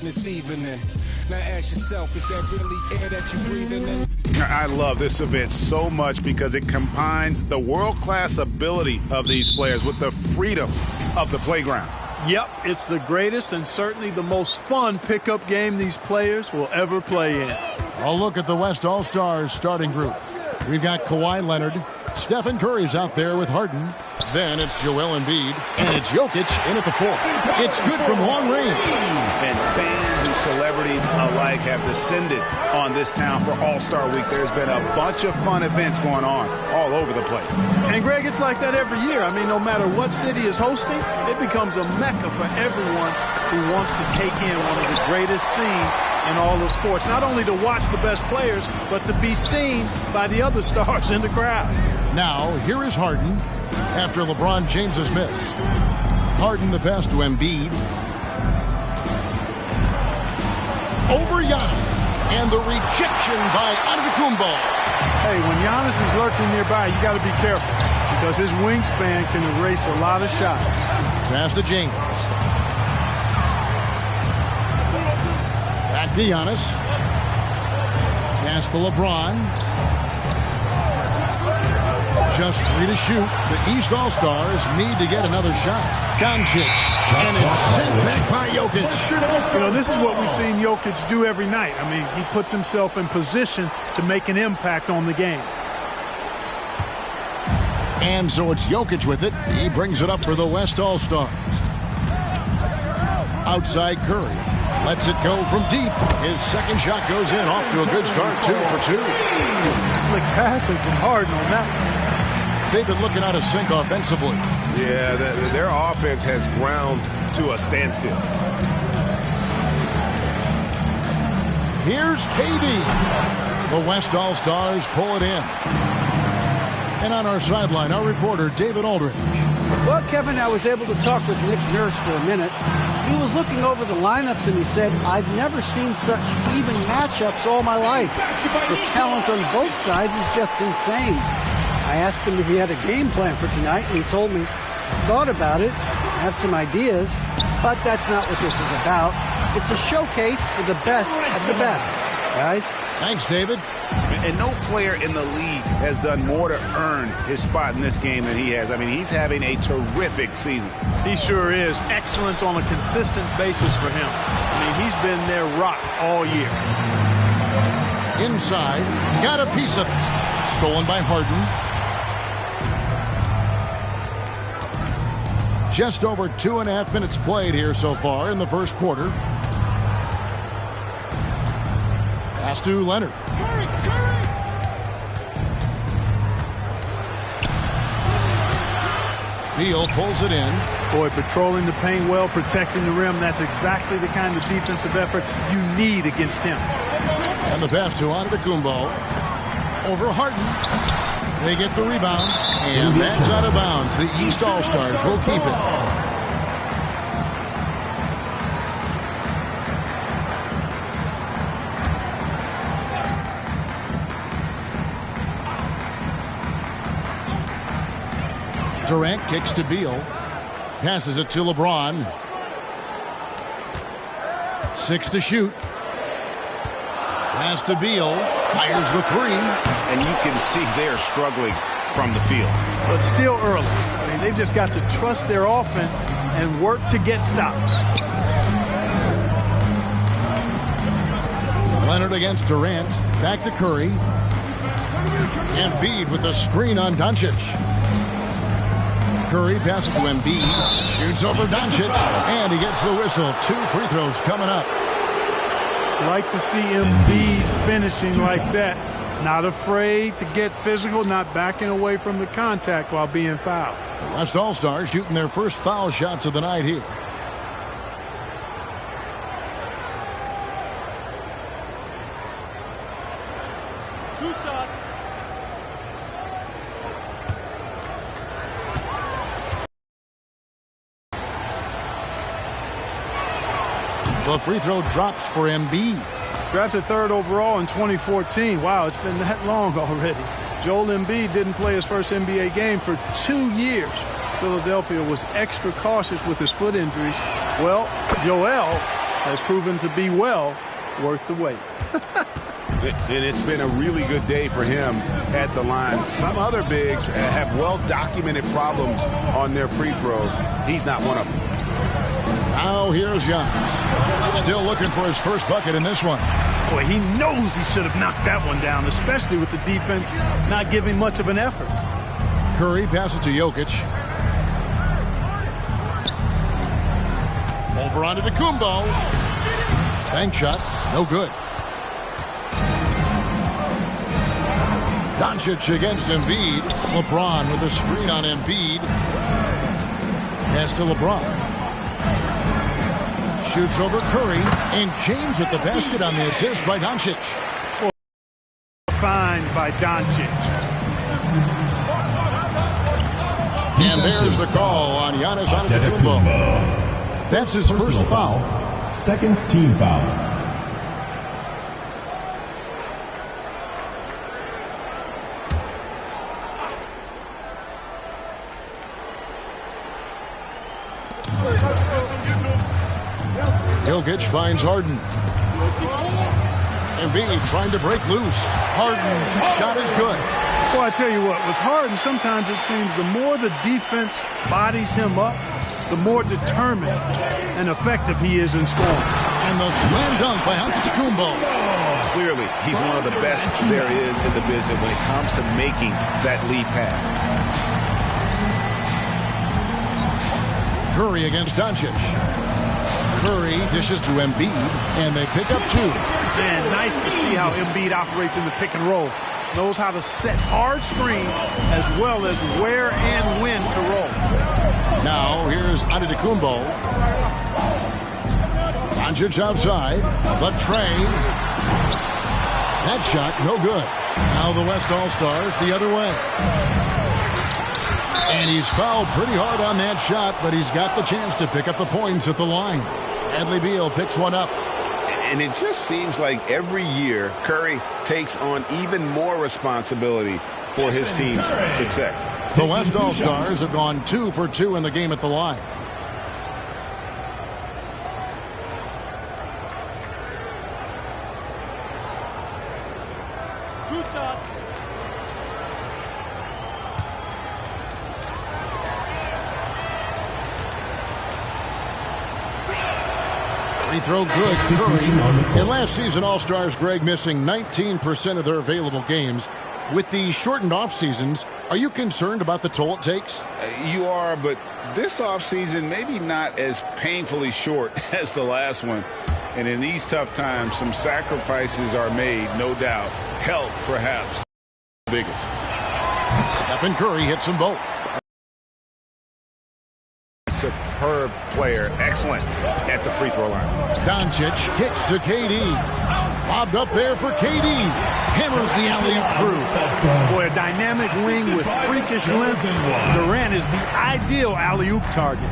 this evening. Now ask yourself, is that really air that you're breathing in? I love this event so much because it combines the world-class ability of these players with the freedom of the playground. Yep, it's the greatest and certainly the most fun pickup game these players will ever play in. A look at the West All-Stars starting group. We've got Kawhi Leonard. Stephen Curry's out there with Harden. Then it's Joel Embiid. And it's Jokic in at the 4. It's good from long range. And fans and celebrities alike have descended on this town for All-Star Week. There's been a bunch of fun events going on all over the place. And, Greg, it's like that every year. I mean, no matter what city is hosting, it becomes a mecca for everyone who wants to take in one of the greatest scenes in all of sports. Not only to watch the best players, but to be seen by the other stars in the crowd. Now, here is Harden after LeBron James's miss. Harden the pass to Embiid. Over Giannis. And the rejection by Antetokounmpo. Hey, when Giannis is lurking nearby, you got to be careful because his wingspan can erase a lot of shots. Pass to James. Back to Giannis. Pass to LeBron. Just 3 to shoot. The East All-Stars need to get another shot. Doncic. And it's sent back by Jokic. You know, this is what we've seen Jokic do every night. I mean, he puts himself in position to make an impact on the game. And so it's Jokic with it. He brings it up for the West All-Stars. Outside Curry. Lets it go from deep. His second shot goes in. Off to a good start. 2 for 2. Slick passing from Harden on that one. They've been looking out of sync offensively. Yeah, their offense has ground to a standstill. Here's KD. The West All-Stars pull it in. And on our sideline, our reporter, David Aldridge. Well, Kevin, I was able to talk with Nick Nurse for a minute. He was looking over the lineups, and he said, I've never seen such even matchups all my life. The talent on both sides is just insane. I asked him if he had a game plan for tonight, and he told me, thought about it, have some ideas, but that's not what this is about. It's a showcase for the best of the best, guys. Thanks, David. And no player in the league has done more to earn his spot in this game than he has. I mean, he's having a terrific season. He sure is. Excellence on a consistent basis for him. I mean, he's been their rock all year. Inside, got a piece of it. Stolen by Harden. Just over 2.5 minutes played here so far in the first quarter. Pass to Leonard. Beal pulls it in. Boy, patrolling the paint well, protecting the rim. That's exactly the kind of defensive effort you need against him. And the pass to Antetokounmpo. Over Harden. They get the rebound. And that's out of bounds. The East All-Stars will keep it. Durant kicks to Beal. Passes it to LeBron. 6 to shoot. Pass to Beal. Fires the 3. And you can see they're struggling from the field. But still early. I mean, they've just got to trust their offense and work to get stops. Leonard against Durant. Back to Curry. Embiid with a screen on Doncic. Curry passes to Embiid. Shoots over Doncic. And he gets the whistle. 2 free throws coming up. Like to see Embiid finishing like that. Not afraid to get physical, not backing away from the contact while being fouled. The West All-Stars shooting their first foul shots of the night here. The free throw drops for Embiid. Drafted 3rd overall in 2014. Wow, it's been that long already. Joel Embiid didn't play his first NBA game for 2 years. Philadelphia was extra cautious with his foot injuries. Well, Joel has proven to be well worth the wait. And it's been a really good day for him at the line. Some other bigs have well-documented problems on their free throws. He's not one of them. Now here's Giannis. Still looking for his first bucket in this one. Boy, he knows he should have knocked that one down, especially with the defense not giving much of an effort. Curry passes to Jokic. Over onto Kumbo. Bank shot, no good. Doncic against Embiid. LeBron with a screen on Embiid. Pass to LeBron. Shoots over Curry. And James with the basket on the assist by Doncic. Fine by Doncic. And there's the call on Giannis Antetokounmpo. That's his first foul. Second team foul. Jokic finds Harden. Embiid trying to break loose. Harden's shot is good. Well, I tell you what, with Harden, sometimes it seems the more the defense bodies him up, the more determined and effective he is in scoring. And the slam dunk by Antetokounmpo. Clearly, he's one of the best there is in the business when it comes to making that lead pass. Curry against Doncic. Curry dishes to Embiid, and they pick up two. Man, nice to see how Embiid operates in the pick and roll. Knows how to set hard screens as well as where and when to roll. Now, here's Antetokounmpo. Doncic outside. The tray. That shot, no good. Now the West All-Stars the other way. And he's fouled pretty hard on that shot, but he's got the chance to pick up the points at the line. Bradley Beal picks one up. And it just seems like every year Curry takes on even more responsibility for his team's success. The West All-Stars have gone 2 for 2 in the game at the line. Free throw good. Curry. In last season, All-Stars, Greg, missing 19% of their available games. With the shortened off seasons, are you concerned about the toll it takes? You are, but this offseason maybe not as painfully short as the last one. And in these tough times, some sacrifices are made, no doubt. Health, perhaps, the biggest. Stephen Curry hits them both. Superb player, excellent at the free throw line. Doncic kicks to KD. Lobbed up there for KD. Hammers the alley-oop through. Boy, a dynamic wing with freakish length. Durant is the ideal alley-oop target.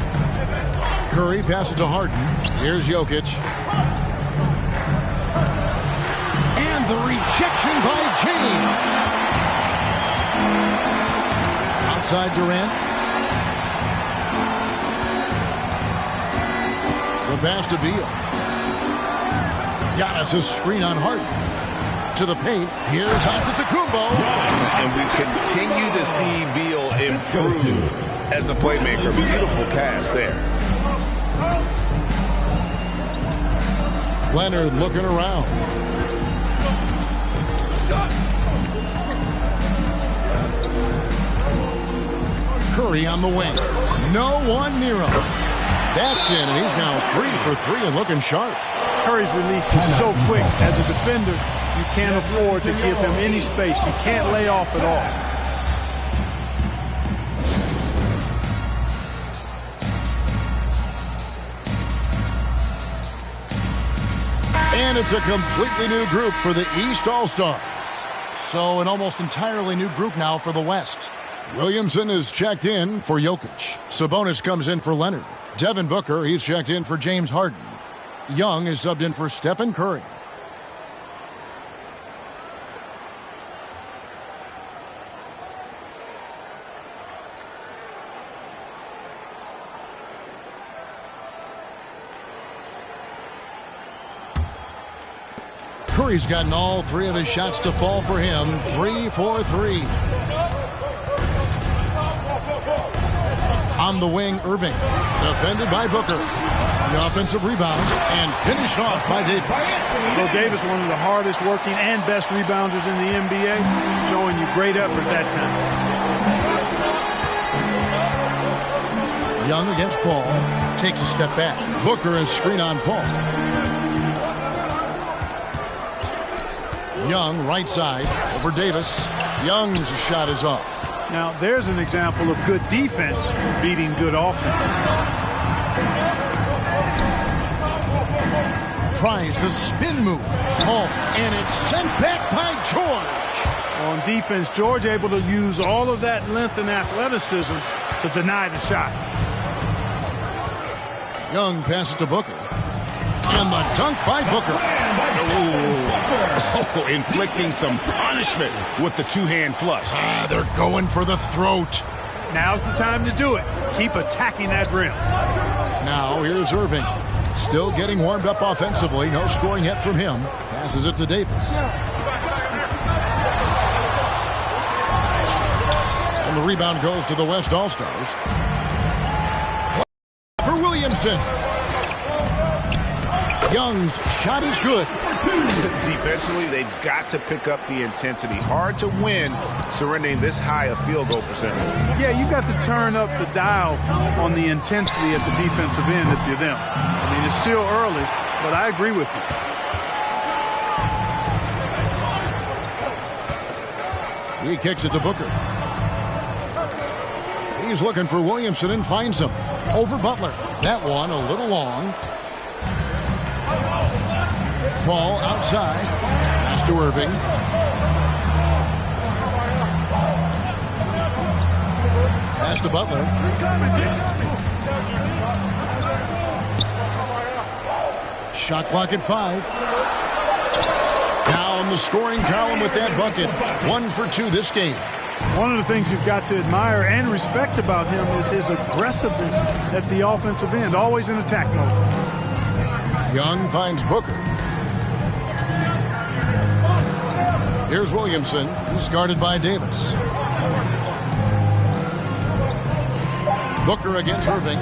Curry passes to Harden. Here's Jokic. And the rejection by James. Outside Durant. The pass to Beal. Giannis' screen on Harden. To the paint. Here's Antetokounmpo. And we continue to see Beal improve as a playmaker. Beautiful pass there. Leonard looking around. Curry on the wing. No one near him. That's in, and he's now 3 for 3 and looking sharp. Curry's release is so quick. As a defender, you can't afford to give him any space. You can't lay off at all. And it's a completely new group for the East All-Stars. So an almost entirely new group now for the West. Williamson is checked in for Jokic. Sabonis comes in for Leonard. Devin Booker, he's checked in for James Harden. Young is subbed in for Stephen Curry. Curry's gotten all 3 of his shots to fall for him. 3 for 3. On the wing, Irving. Defended by Booker. The offensive rebound and finished off by Davis. Well, Davis, one of the hardest working and best rebounders in the NBA, showing you great effort that time. Young against Paul. Takes a step back. Booker is screen on Paul. Young, right side, over Davis. Young's shot is off. Now, there's an example of good defense beating good offense. Tries the spin move. Oh, and it's sent back by George. On defense, George able to use all of that length and athleticism to deny the shot. Young passes to Booker. And the dunk by Booker. Oh, inflicting some punishment with the two-hand flush. They're going for the throat. Now's the time to do it. Keep attacking that rim. Now here's Irving. Still getting warmed up offensively. No scoring yet from him. Passes it to Davis. And the rebound goes to the West All-Stars. For Williamson. Young's shot is good. Defensively, they've got to pick up the intensity. Hard to win surrendering this high a field goal percentage. Yeah, you've got to turn up the dial on the intensity at the defensive end if you're them. I mean, it's still early, but I agree with you. He kicks it to Booker. He's looking for Williamson and finds him. Over Butler. That one a little long. Paul outside. Pass to Irving. Pass to Butler. Shot clock at 5. Down the scoring column with that bucket. 1 for 2 this game. One of the things you've got to admire and respect about him is his aggressiveness at the offensive end. Always in attack mode. Young finds Booker. Here's Williamson. He's guarded by Davis. Booker against Irving.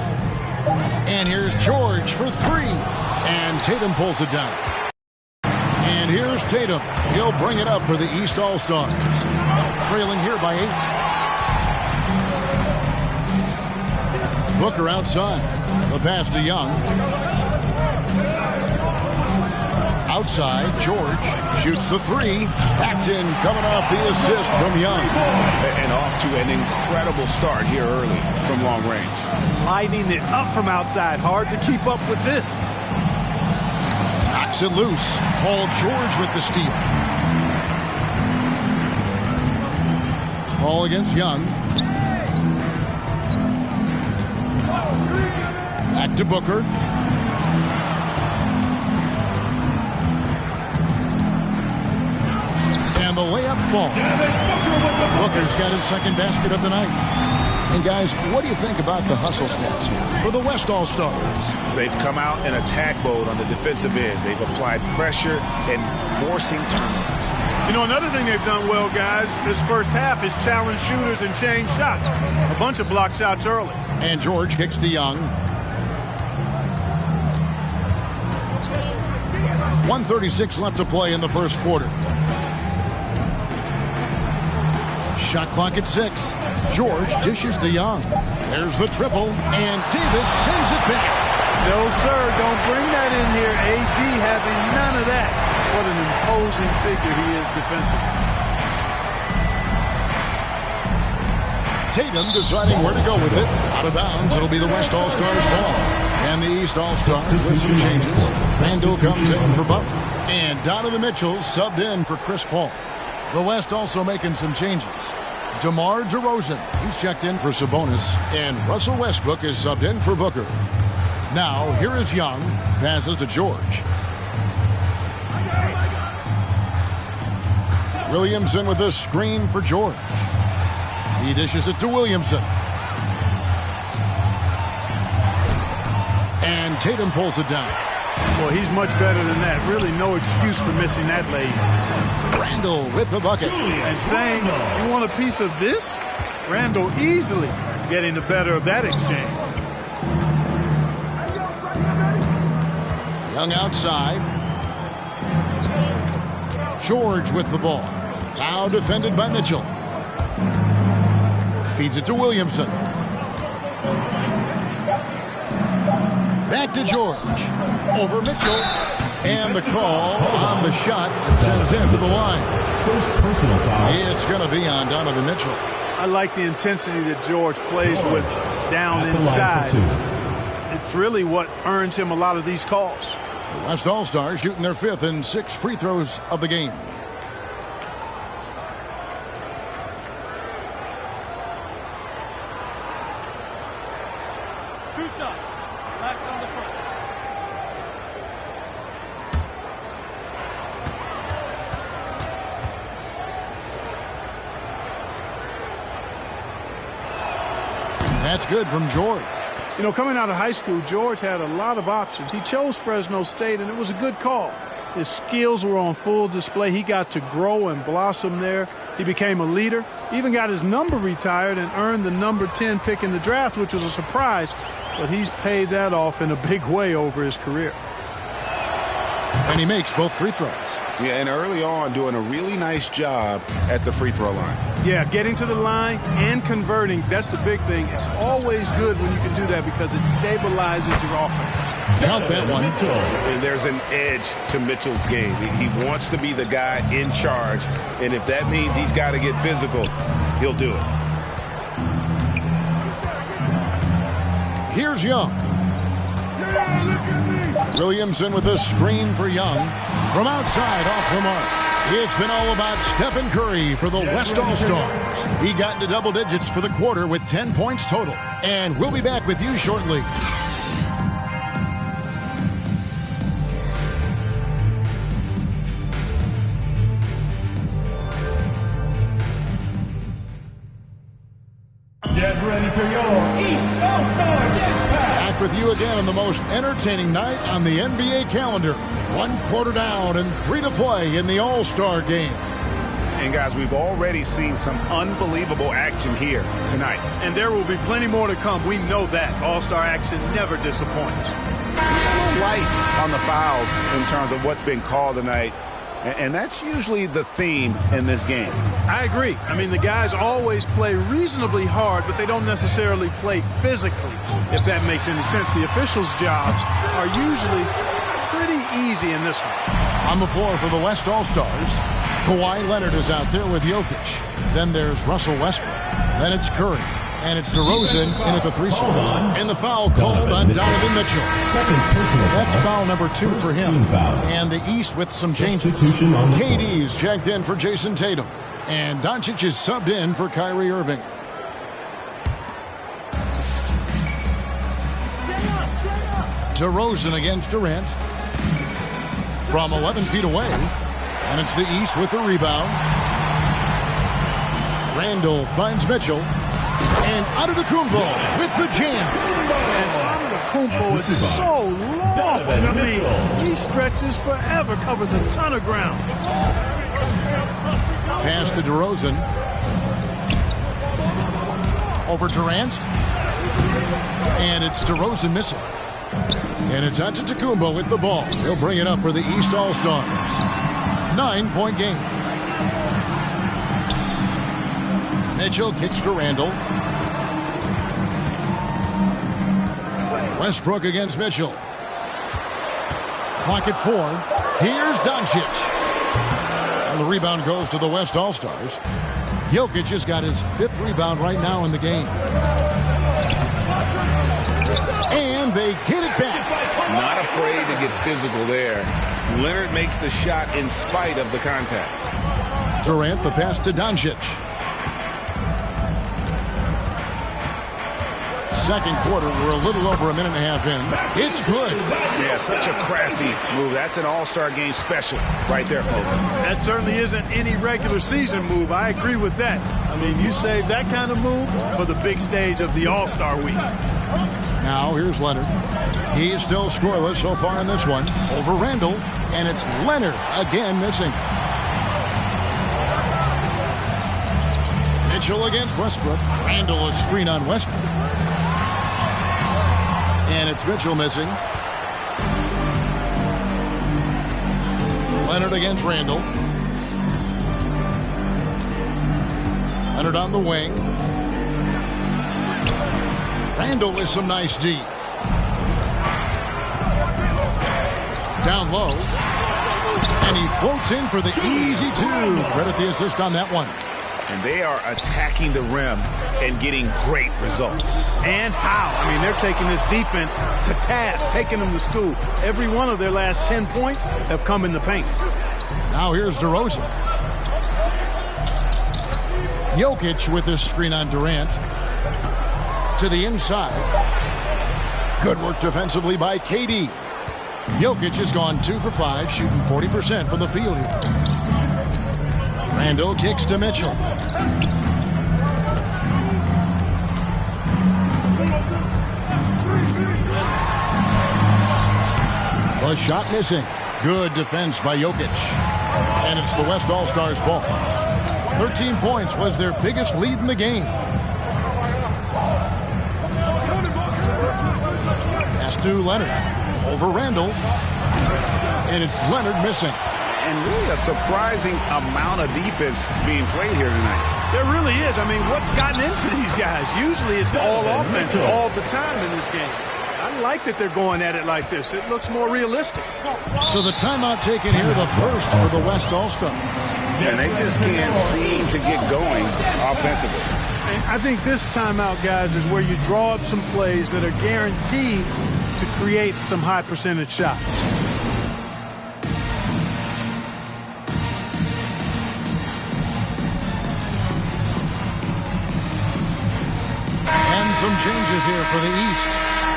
And here's George for 3. And Tatum pulls it down. And here's Tatum. He'll bring it up for the East All-Stars. Trailing here by 8. Booker outside. The pass to Young. Outside, George shoots the 3. That's in, coming off the assist from Young. And off to an incredible start here early from long range. Lighting it up from outside. Hard to keep up with this. Knocks it loose. Paul George with the steal. Paul against Young. Back to Booker. And the layup falls. Booker's got his second basket of the night. And guys, what do you think about the hustle stats here for the West All-Stars? They've come out in attack mode on the defensive end. They've applied pressure and forcing turnovers. You know, another thing they've done well, guys, this first half is challenge shooters and change shots. A bunch of block shots early. And George kicks to Young. 1:36 left to play in the first quarter. Shot clock at 6. George dishes to Young. There's the triple, and Davis sends it back. No, sir, don't bring that in here. AD having none of that. What an imposing figure he is defensively. Tatum deciding where to go with it. Out of bounds, it'll be the West All-Stars ball. And the East All-Stars with some changes. Randle comes in for Butler. And Donovan Mitchell subbed in for Chris Paul. The West also making some changes. DeMar DeRozan, he's checked in for Sabonis. And Russell Westbrook is subbed in for Booker. Now, here is Young. Passes to George. Williamson with a screen for George. He dishes it to Williamson. And Tatum pulls it down. Well, he's much better than that. Really no excuse for missing that lay. Randall with the bucket. And saying, you want a piece of this? Randall easily getting the better of that exchange. Young outside. George with the ball. Now defended by Mitchell. Feeds it to Williamson. Back to George. Over Mitchell. And the call on the shot that sends him to the line. First personal foul. It's going to be on Donovan Mitchell. I like the intensity that George plays with down inside. It's really what earns him a lot of these calls. The West All-Stars shooting their 5th and 6th free throws of the game. Two shots. Last on the first. That's good from George. You know, coming out of high school, George had a lot of options. He chose Fresno State, and it was a good call. His skills were on full display. He got to grow and blossom there. He became a leader, even got his number retired and earned the number 10 pick in the draft, which was a surprise. But he's paid that off in a big way over his career. And he makes both free throws. Yeah, and early on doing a really nice job at the free throw line. Yeah, getting to the line and converting, that's the big thing. It's always good when you can do that because it stabilizes your offense. Count that one. And there's an edge to Mitchell's game. He wants to be the guy in charge, and if that means he's got to get physical, he'll do it. Here's Young. Williamson with a screen for Young. From outside, off the mark. It's been all about Stephen Curry for the West All-Stars. He got into double digits for the quarter with 10 points total. And we'll be back with you shortly. Get ready for your East All-Star Dance Pack. Back with you again on the most entertaining night on the NBA calendar. 1 quarter down and 3 to play in the All-Star game. And guys, we've already seen some unbelievable action here tonight. And there will be plenty more to come. We know that. All-Star action never disappoints. Light on the fouls in terms of what's been called tonight. And that's usually the theme in this game. I agree. I mean, the guys always play reasonably hard, but they don't necessarily play physically, if that makes any sense. The officials' jobs are usually pretty easy in this one. On the floor for the West All-Stars, Kawhi Leonard is out there with Jokic. Then there's Russell Westbrook. Then it's Curry. And it's DeRozan in at the 3 slot. And the foul called on Donovan Mitchell. Second personal foul. That's foul number 2 for him. Foul. And the East with some changes. Substitution on the floor. KD's checked in for Jason Tatum. And Doncic is subbed in for Kyrie Irving. DeRozan against Durant. From 11 feet away. And it's the East with the rebound. Randall finds Mitchell. And Antetokounmpo with the jam. Antetokounmpo is so long. I mean, he stretches forever, covers a ton of ground. Pass to DeRozan. Over Durant. And it's DeRozan missing. And it's Antetokounmpo with the ball. He'll bring it up for the East All-Stars. 9-point game. Mitchell kicks to Randall. Westbrook against Mitchell. Clock at 4. Here's Doncic. And the rebound goes to the West All-Stars. Jokic has got his 5th rebound right now in the game. And they get it back. Not afraid to get physical there. Leonard makes the shot in spite of the contact. Durant, the pass to Doncic. Second quarter, we're a little over a minute and a half in. It's good. Yeah, such a crafty move. That's an All-Star game special right there, folks. That certainly isn't any regular season move. I agree with that. I mean, you save that kind of move for the big stage of the All-Star week. Now, here's Leonard. He's still scoreless so far in this one. Over Randall, and it's Leonard again missing. Mitchell against Westbrook. Randall a screen on Westbrook. And it's Mitchell missing. Leonard against Randall. Leonard on the wing. Randall with some nice D. Down low. And he floats in for the easy two. Credit the assist on that one. And they are attacking the rim and getting great results. And how? I mean, they're taking this defense to task, taking them to school. Every one of their last 10 points have come in the paint. Now here's DeRozan. Jokic with this screen on Durant. To the inside. Good work defensively by KD. Jokic has gone 2 for 5, shooting 40% from the field here. Randall kicks to Mitchell. The shot missing. Good defense by Jokic. And it's the West All-Stars ball. 13 points was their biggest lead in the game. Pass to Leonard. Over Randall. And it's Leonard missing. And really a surprising amount of defense being played here tonight. There really is. I mean, what's gotten into these guys? Usually it's all offense all the time in this game. I like that they're going at it like this. It looks more realistic. So the timeout taken here, the first for the West All-Stars. And they just can't seem to get going offensively. And I think this timeout, guys, is where you draw up some plays that are guaranteed to create some high percentage shots. And some changes here for the East.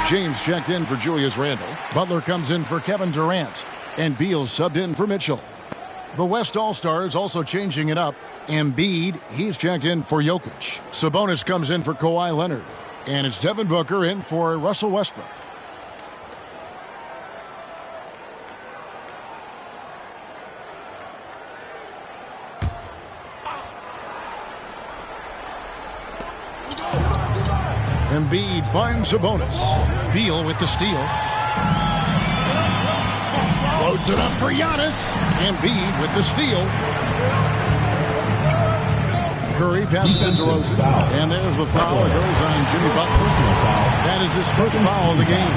James checked in for Julius Randle. Butler comes in for Kevin Durant. And Beal subbed in for Mitchell. The West All-Stars also changing it up. Embiid, he's checked in for Jokic. Sabonis comes in for Kawhi Leonard. And it's Devin Booker in for Russell Westbrook. Embiid finds Sabonis. Beal with the steal. Loads it up for Giannis. Embiid with the steal. Curry passes to DeRozan. And there's the foul that goes on Jimmy Butler. That is his first foul of the game.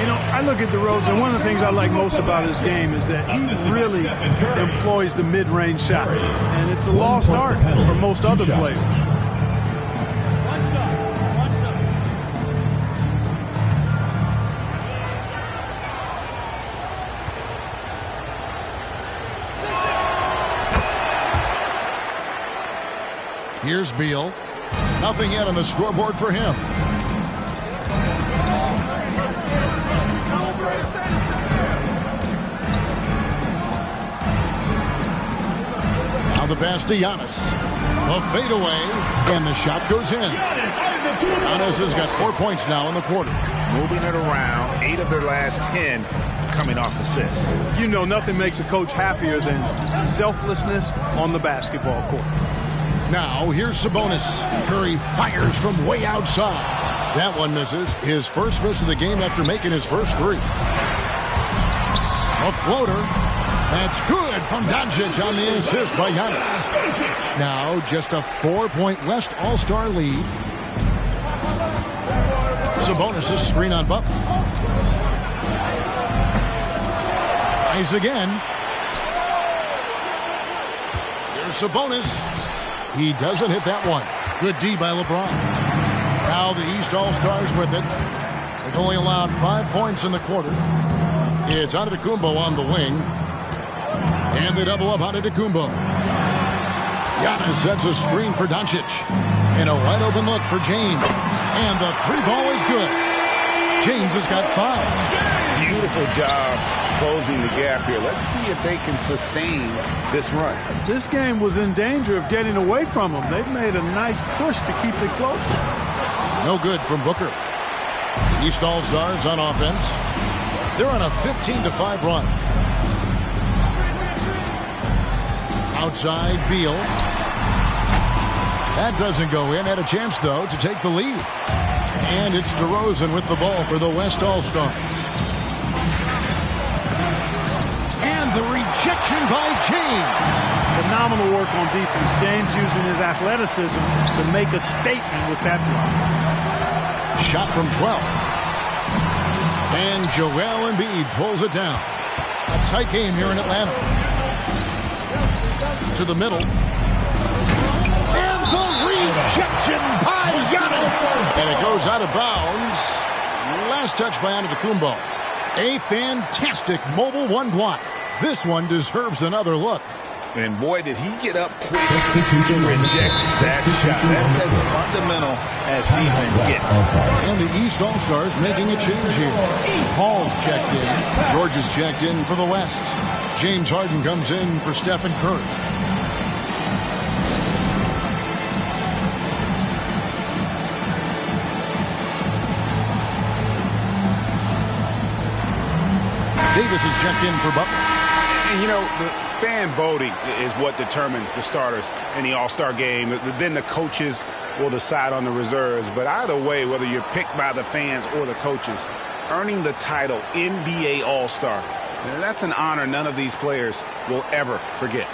You know, I look at DeRozan. One of the things I like most about his game is that he really employs the mid-range shot. And it's a lost art for most other players. Here's Beal. Nothing yet on the scoreboard for him. Now the pass to Giannis. The fadeaway, and the shot goes in. Giannis has got 4 points now in the quarter. Moving it around, 8 of their last 10 coming off assists. You know, nothing makes a coach happier than selflessness on the basketball court. Now, here's Sabonis. Curry fires from way outside. That one misses. His first miss of the game after making his first three. A floater. That's good from Doncic on the assist by Giannis. Now, just a 4-point West All-Star lead. Sabonis' screen on Butler. Tries again. Here's Sabonis. He doesn't hit that one. Good D by LeBron. Now the East All-Stars with it. They've only allowed 5 points in the quarter. It's Antetokounmpo on the wing. And they double up Antetokounmpo. Giannis sets a screen for Doncic. And a wide open look for James. And the three ball is good. James has got 5. Beautiful job closing the gap here. Let's see if they can sustain this run. This game was in danger of getting away from them. They've made a nice push to keep it close. No good from Booker. East All-Stars on offense. They're on a 15-5 run. Outside, Beal. That doesn't go in. Had a chance, though, to take the lead. And it's DeRozan with the ball for the West All-Stars. And the rejection by James. Phenomenal work on defense. James using his athleticism to make a statement with that block. Shot from 12. And Joel Embiid pulls it down. A tight game here in Atlanta. To the middle. And the rejection by Giannis. And it goes out of bounds. Last touch by Antetokounmpo. A fantastic mobile one block. This one deserves another look. And boy, did he get up quick to reject that shot. That's as fundamental as defense gets. And the East All-Stars making a change here. Paul's checked in. George is checked in for the West. James Harden comes in for Stephen Curry. Davis is checked in for Butler. And, you know, the fan voting is what determines the starters in the All-Star game. Then the coaches will decide on the reserves. But either way, whether you're picked by the fans or the coaches, earning the title NBA All-Star, that's an honor none of these players will ever forget.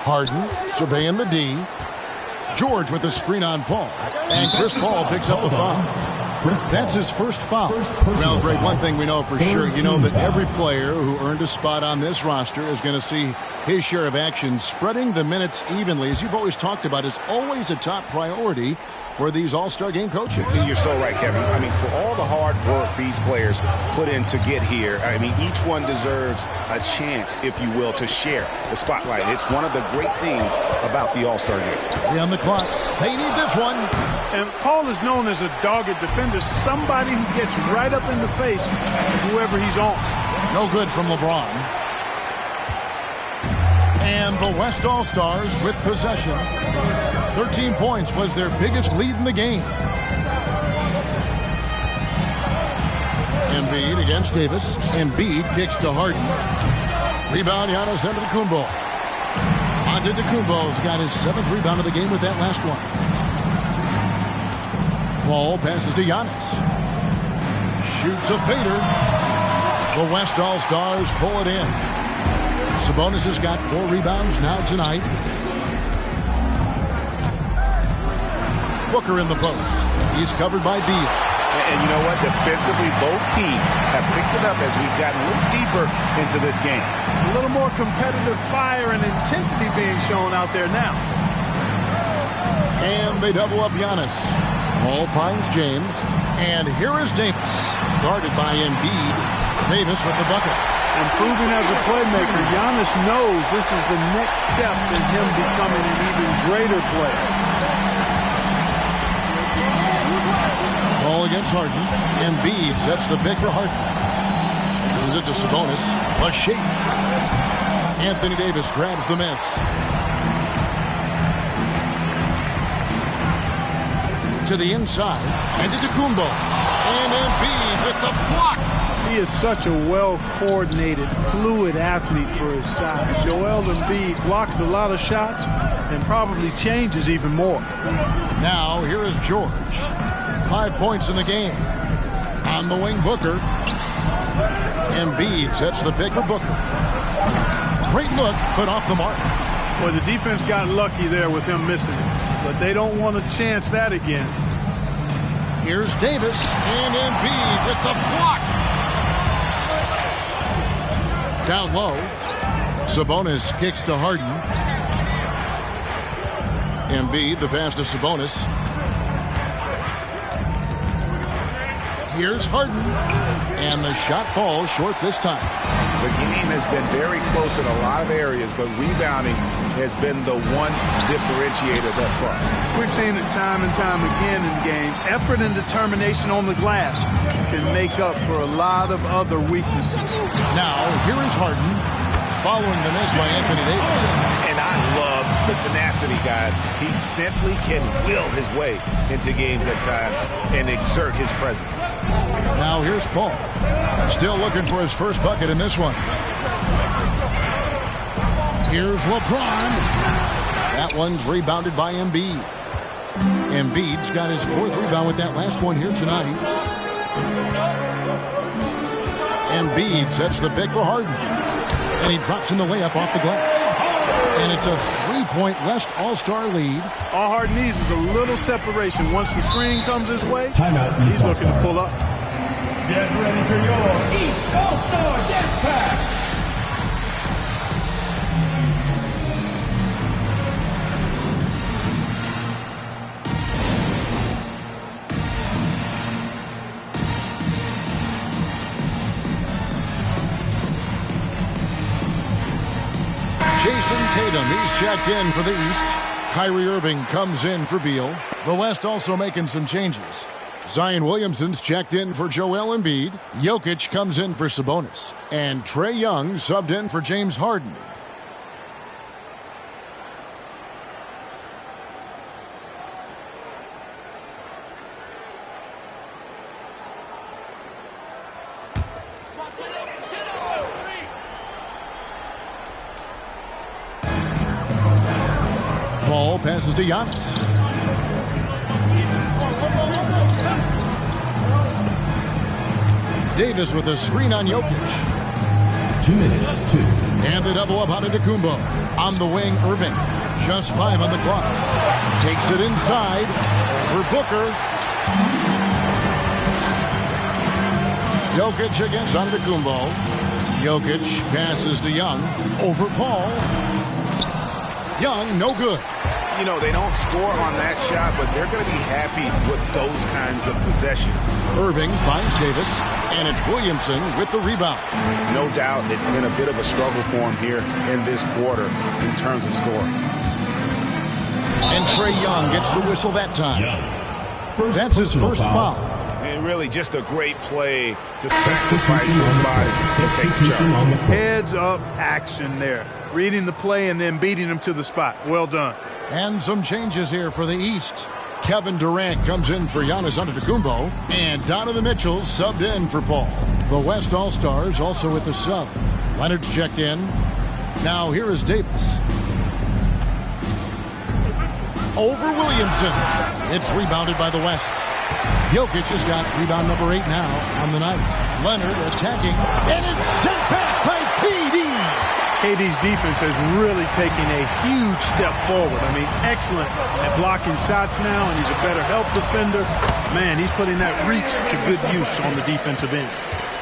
Harden surveying the D. George with the screen on Paul. And Chris Paul picks up the foul. That's his first foul. Well, Greg, one thing we know for sure, you know that every player who earned a spot on this roster is going to see his share of action. Spreading the minutes evenly, as you've always talked about, is always a top priority for these All-Star game coaches. You're so right, Kevin. I mean, for all the hard work these players put in to get here, I mean, each one deserves a chance, if you will, to share the spotlight. It's one of the great things about the All-Star game. On the clock. They need this one. And Paul is known as a dogged defender, somebody who gets right up in the face of whoever he's on. No good from LeBron. And the West All-Stars with possession. 13 points was their biggest lead in the game. Embiid against Davis. Embiid kicks to Harden. Rebound, Giannis Antetokounmpo. Antetokounmpo's got his 7th rebound of the game with that last one. Paul passes to Giannis. Shoots a fader. The West All-Stars pull it in. Sabonis has got 4 rebounds now tonight. Booker in the post. He's covered by Beal. And you know what? Defensively, both teams have picked it up as we've gotten a little deeper into this game. A little more competitive fire and intensity being shown out there now. And they double up Giannis. Paul finds James. And here is Davis. Guarded by Embiid. Davis with the bucket. Improving as a playmaker, Giannis knows this is the next step in him becoming an even greater player. Ball against Harden. Embiid sets the pick for Harden. This is it to Sabonis. A shake. Anthony Davis grabs the miss. To the inside. And to Antetokounmpo. And Embiid with the block. He is such a well-coordinated, fluid athlete for his size. Joel Embiid blocks a lot of shots and probably changes even more. Now, here is George. 5 points in the game. On the wing, Booker. Embiid sets the pick for Booker. Great look, but off the mark. Well, the defense got lucky there with him missing it, but they don't want to chance that again. Here's Davis and Embiid with the block. Down low. Sabonis kicks to Harden. Embiid, the pass to Sabonis. Here's Harden. And the shot falls short this time. The game has been very close in a lot of areas, but rebounding has been the one differentiator thus far. We've seen it time and time again in games. Effort and determination on the glass can make up for a lot of other weaknesses. Now, here is Harden following the miss by Anthony Davis. And I love the tenacity, guys. He simply can will his way into games at times and exert his presence. Now here's Paul. Still looking for his first bucket in this one. Here's LeBron. That one's rebounded by Embiid. Embiid's got his 4th rebound with that last one here tonight. Embiid sets the pick for Harden. And he drops in the layup off the glass. And it's a 3-point West All-Star lead. All Harden needs is a little separation. Once the screen comes his way, Timeout, he's looking to pull up. Get ready for your East All-Star Dance Pack. Jason Tatum, he's checked in for the East. Kyrie Irving comes in for Beal. The West also making some changes. Zion Williamson's checked in for Joel Embiid. Jokic comes in for Sabonis. And Trae Young subbed in for James Harden. Paul passes to Giannis. Davis with a screen on Jokic. 2 minutes, 2. And the double up on Antetokounmpo. On the wing, Irving. Just 5 on the clock. Takes it inside for Booker. Jokic against Antetokounmpo. Jokic passes to Young. Over Paul. Young, no good. You know, they don't score on that shot, but they're going to be happy with those kinds of possessions. Irving finds Davis, and it's Williamson with the rebound. No doubt it's been a bit of a struggle for him here in this quarter in terms of scoring. And Trae Young gets the whistle that time. That's his first foul. And really just a great play to sacrifice his body to take the charge. Heads up action there. Reading the play and then beating him to the spot. Well done. And some changes here for the East. Kevin Durant comes in for Giannis Antetokounmpo, and Donovan Mitchell subbed in for Paul. The West All-Stars also with the sub. Leonard's checked in. Now here is Davis. Over Williamson. It's rebounded by the West. Jokic has got rebound number 8 now on the night. Leonard attacking, and it's sent back by KD. KD's defense has really taken a huge step forward. I mean, excellent at blocking shots now, and he's a better help defender. Man, he's putting that reach to good use on the defensive end.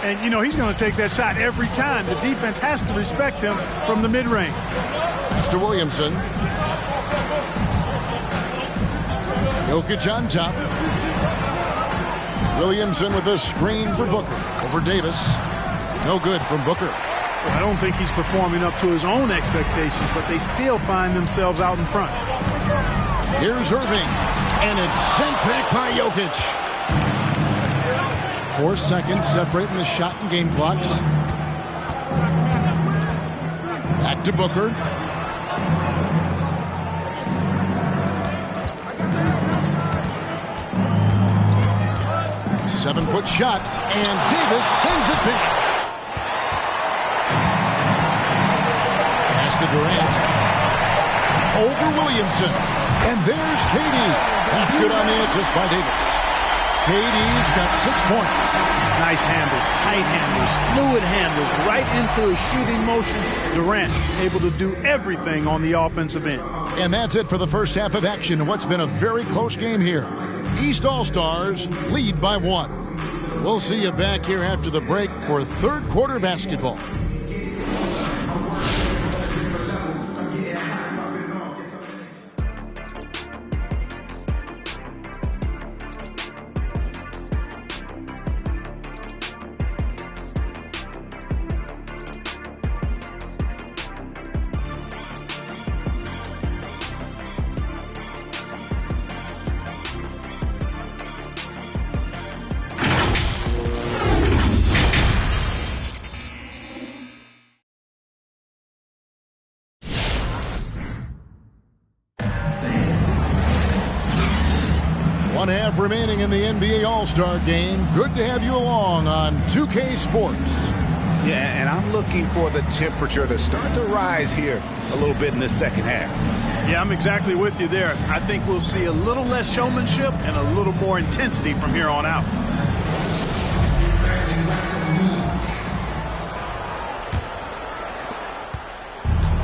And, you know, he's going to take that shot every time. The defense has to respect him from the mid-range. Mr. Williamson. Jokic on top. Williamson with a screen for Booker. Over Davis. No good from Booker. I don't think he's performing up to his own expectations, but they still find themselves out in front. Here's Irving, and it's sent back by Jokic. 4 seconds separating the shot and game clocks. Back to Booker. Seven-foot shot, and Davis sends it back. To Durant. Over Williamson. And there's KD. That's good on the assist by Davis. KD's got 6 points. Nice handles, tight handles, fluid handles, right into his shooting motion. Durant able to do everything on the offensive end. And that's it for the first half of action in what's been a very close game here. East All-Stars lead by 1. We'll see you back here after the break for third quarter basketball. 1 half remaining in the NBA All-Star Game. Good to have you along on 2K Sports. Yeah, and I'm looking for the temperature to start to rise here a little bit in the second half. Yeah, I'm exactly with you there. I think we'll see a little less showmanship and a little more intensity from here on out.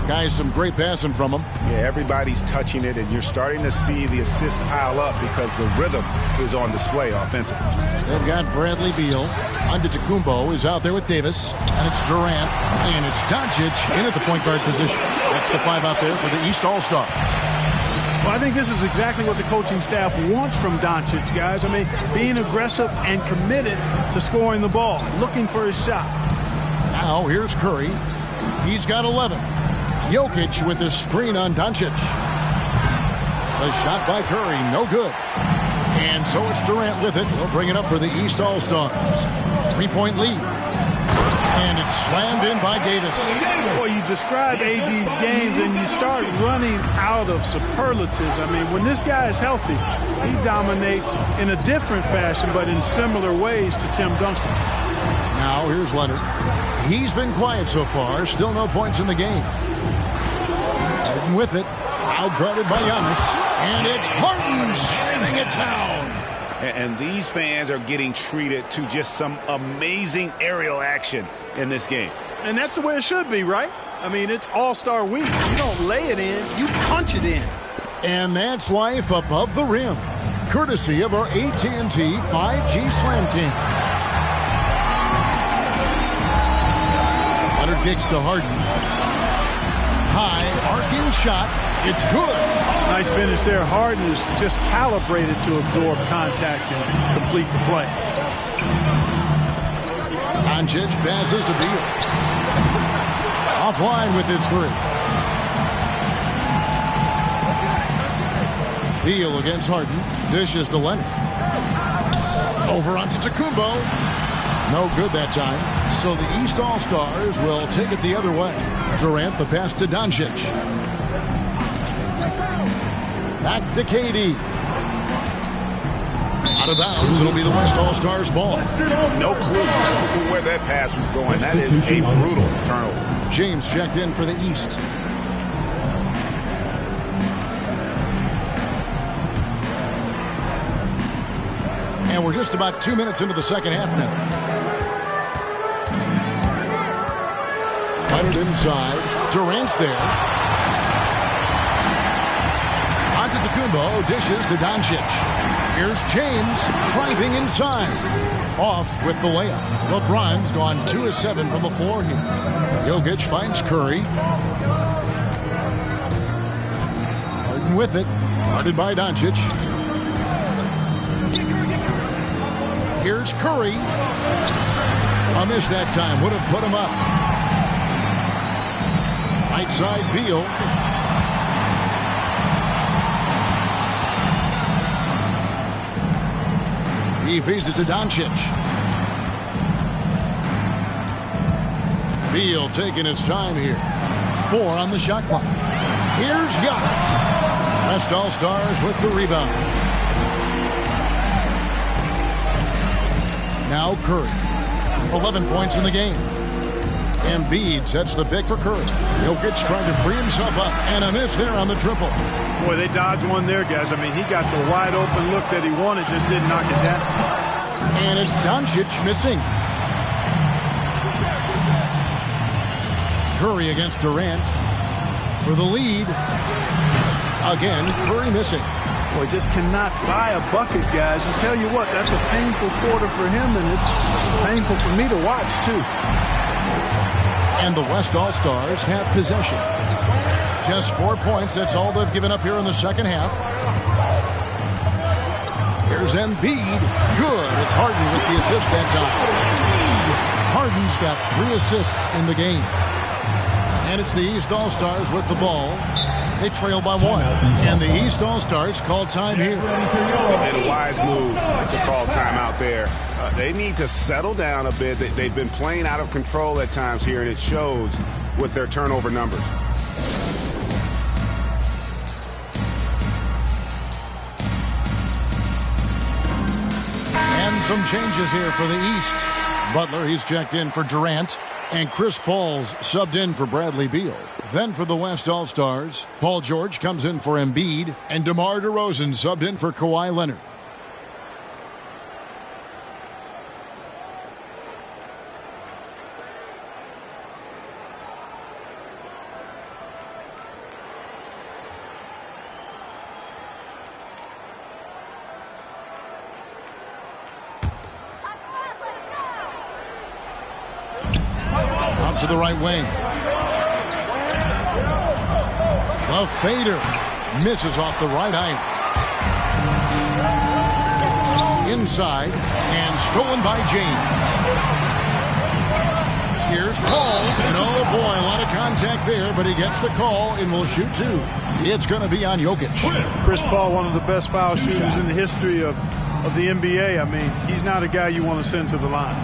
Guys, some great passing from him. Yeah, everybody's touching it, and you're starting to see the assists pile up because the rhythm is on display offensively. They've got Bradley Beal. Antetokounmpo is out there with Davis. And it's Durant. And it's Doncic in at the point guard position. That's the 5 out there for the East All-Stars. Well, I think this is exactly what the coaching staff wants from Doncic, guys. I mean, being aggressive and committed to scoring the ball, looking for his shot. Now, here's Curry. He's got 11. Jokic with the screen on Doncic. The shot by Curry, no good. And so it's Durant with it. He'll bring it up for the East All-Stars. 3-point lead. And it's slammed in by Davis. Boy, you describe AD's games and you start running out of superlatives. I mean, when this guy is healthy, he dominates in a different fashion, but in similar ways to Tim Duncan. Now, here's Leonard. He's been quiet so far. Still no points in the game. Harden with it. Outguarded by Giannis. And it's Harden slamming it down. And these fans are getting treated to just some amazing aerial action in this game. And that's the way it should be, right? I mean, it's All-Star Week. You don't lay it in, you punch it in. And that's life above the rim. Courtesy of our AT&T 5G Slam King. Leonard kicks to Harden. High, arcing shot. It's good. Nice finish there. Harden is just calibrated to absorb contact and complete the play. Doncic passes to Beal. Offline with his 3. Beal against Harden. Dishes to Leonard. Over onto Antetokounmpo. No good that time. So the East All-Stars will take it the other way. Durant the pass to Doncic. Back to KD. Out of bounds. It'll be the West All-Stars ball. No clue where that pass was going. That is a brutal turnover. James checked in for the East. And we're just about 2 minutes into the second half now. Leonard inside. Durant's there. Antetokounmpo dishes to Doncic. Here's James driving inside. Off with the layup. LeBron's gone 2 of 7 from the floor here. Jokic finds Curry. Harden with it. Guarded by Doncic. Here's Curry. A miss that time. Would have put him up. Right side, Beal. He feeds it to Doncic. Beal taking his time here. 4 on the shot clock. Here's Giannis. West All-Stars with the rebound. Now Curry. 11 points in the game. Embiid sets the pick for Curry. Jokic trying to free himself up. And a miss there on the triple. Boy, they dodged one there, guys. I mean, he got the wide open look that he wanted, just didn't knock it down. And it's Doncic missing. Curry against Durant for the lead. Again, Curry missing. Boy, just cannot buy a bucket, guys. I tell you what, that's a painful quarter for him, and it's painful for me to watch, too. And the West All-Stars have possession. Just 4 points. That's all they've given up here in the second half. Here's Embiid. Good. It's Harden with the assist that time. Harden's got 3 assists in the game. And it's the East All-Stars with the ball. They trail by 1. And the East All-Stars call time here. And a wise move to call timeout there. They need to settle down a bit. They've been playing out of control at times here, and it shows with their turnover numbers. And some changes here for the East. Butler, he's checked in for Durant. And Chris Paul's subbed in for Bradley Beal. Then for the West All-Stars, Paul George comes in for Embiid. And DeMar DeRozan subbed in for Kawhi Leonard. To the right wing. The fader misses off the right eye. Inside and stolen by James. Here's Paul. And oh boy, a lot of contact there, but he gets the call and will shoot two. It's going to be on Jokic. Chris Paul, one of the best foul shooters in the history of the NBA. I mean, he's not a guy you want to send to the line.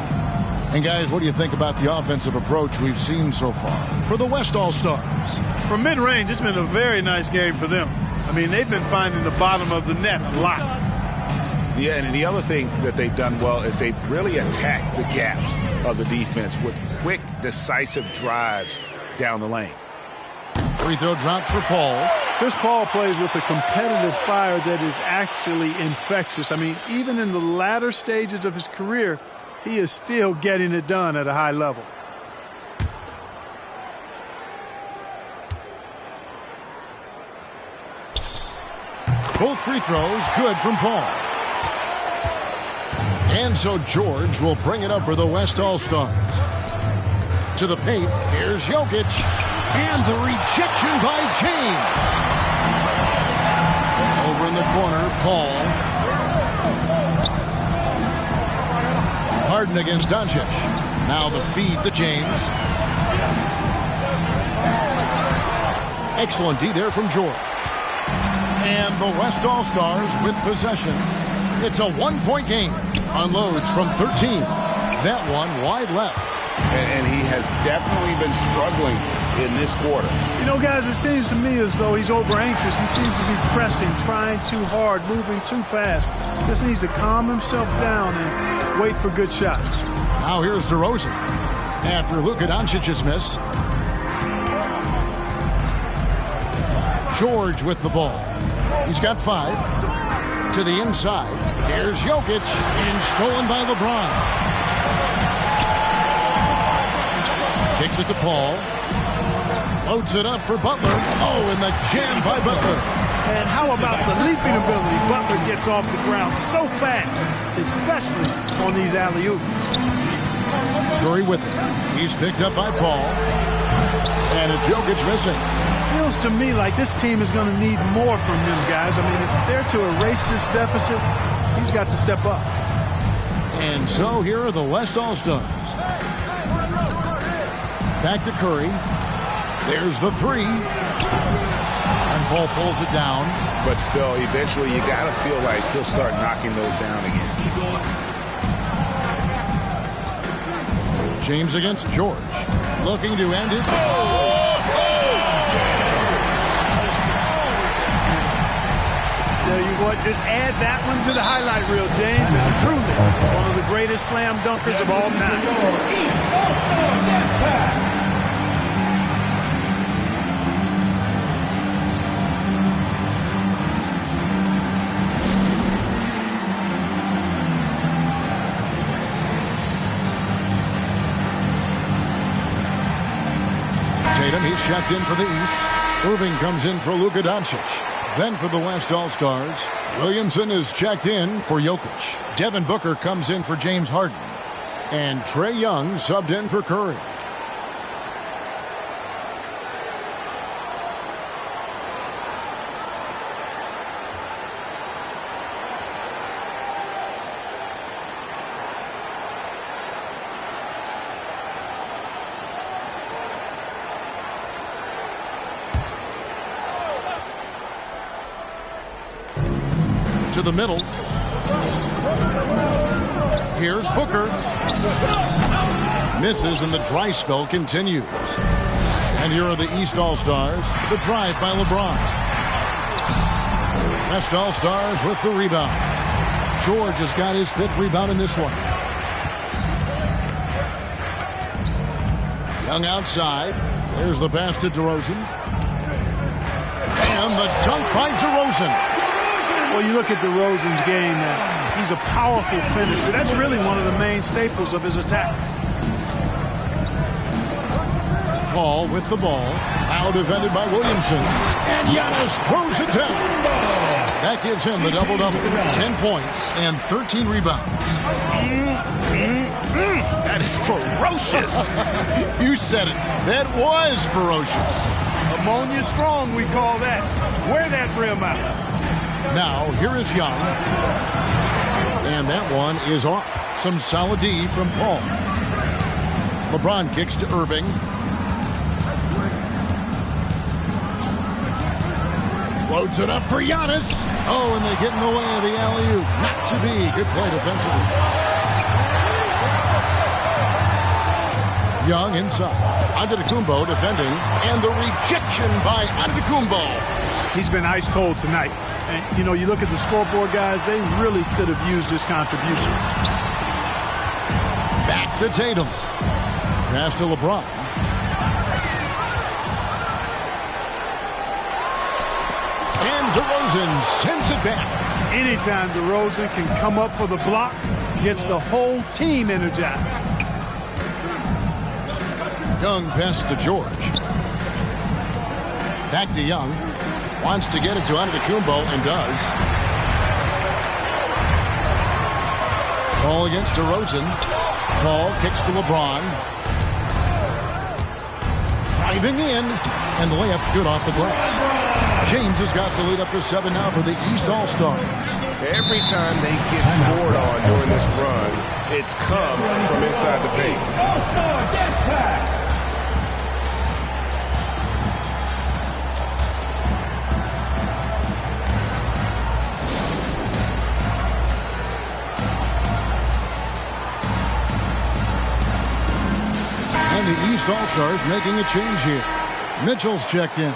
And guys, what do you think about the offensive approach we've seen so far for the West All-Stars? From mid-range, it's been a very nice game for them. I mean, they've been finding the bottom of the net a lot. Yeah, and the other thing that they've done well is they've really attacked the gaps of the defense with quick, decisive drives down the lane. Free throw drop for Paul. Chris Paul plays with a competitive fire that is actually infectious. I mean, even in the latter stages of his career, he is still getting it done at a high level. Both free throws good from Paul. And so George will bring it up for the West All-Stars. To the paint, here's Jokic. And the rejection by James. Over in the corner, Paul. Harden against Doncic. Now the feed to James. Excellent D there from George. And the West All-Stars with possession. It's a one-point game. Unloads from 13. That one wide left. And he has definitely been struggling in this quarter. You know, guys, it seems to me as though he's over-anxious. He seems to be pressing, trying too hard, moving too fast. Just needs to calm himself down and wait for good shots. Now here's DeRozan. After Luka Doncic's miss. George with the ball. He's got 5. To the inside. Here's Jokic. And stolen by LeBron. Kicks it to Paul. Loads it up for Butler. Oh, and the jam by Butler. And how about the leaping ability? Butler gets off the ground so fast, especially on these alley-oops. Curry with it. He's picked up by Paul. And it's Jokic missing. Feels to me like this team is going to need more from him, guys. I mean, if they're to erase this deficit, he's got to step up. And so here are the West All-Stars. Back to Curry. There's the 3. And Paul pulls it down. But still, eventually you got to feel like he'll start knocking those down again. James against George. Looking to end it. Tell you what, just add that one to the highlight reel, James. It's truly one of the greatest slam dunkers of all time. East All-Star Dance Pack. Tatum, he's checked in for the East. Irving comes in for Luka Doncic. Then for the West All-Stars, Williamson is checked in for Jokic. Devin Booker comes in for James Harden. And Trae Young subbed in for Curry. To the middle. Here's Booker. Misses and the dry spell continues. And here are the East All-Stars. The drive by LeBron. West All-Stars with the rebound. George has got his 5th rebound in this one. Young outside. There's the pass to DeRozan. And the dunk by DeRozan. Well, you look at DeRozan's game, he's a powerful finisher. That's really one of the main staples of his attack. Paul with the ball. Now defended by Williamson. And Giannis throws it down. That gives him the double-double. 10 points and 13 rebounds. That is ferocious. You said it. That was ferocious. Ammonia strong, we call that. Wear that rim out. Now, here is Young. And that one is off. Some solid D from Paul. LeBron kicks to Irving. Loads it up for Giannis. Oh, and they get in the way of the alley-oop. Not to be. Good play defensively. Young inside. Antetokounmpo defending. And the rejection by Antetokounmpo. He's been ice cold tonight. And, you know, you look at the scoreboard, guys, they really could have used this contribution. Back to Tatum. Pass to LeBron. And DeRozan sends it back. Anytime DeRozan can come up for the block, gets the whole team energized. Young pass to George. Back to Young. Wants to get it to Antetokounmpo and does. Ball against DeRozan. Paul kicks to LeBron. Driving in. And the layup's good off the glass. James has got the lead up to 7 now for the East All-Stars. Every time they get scored on during this run, it's come from inside the paint. All-Star Dance Pack. And the East All-Stars making a change here. Mitchell's checked in.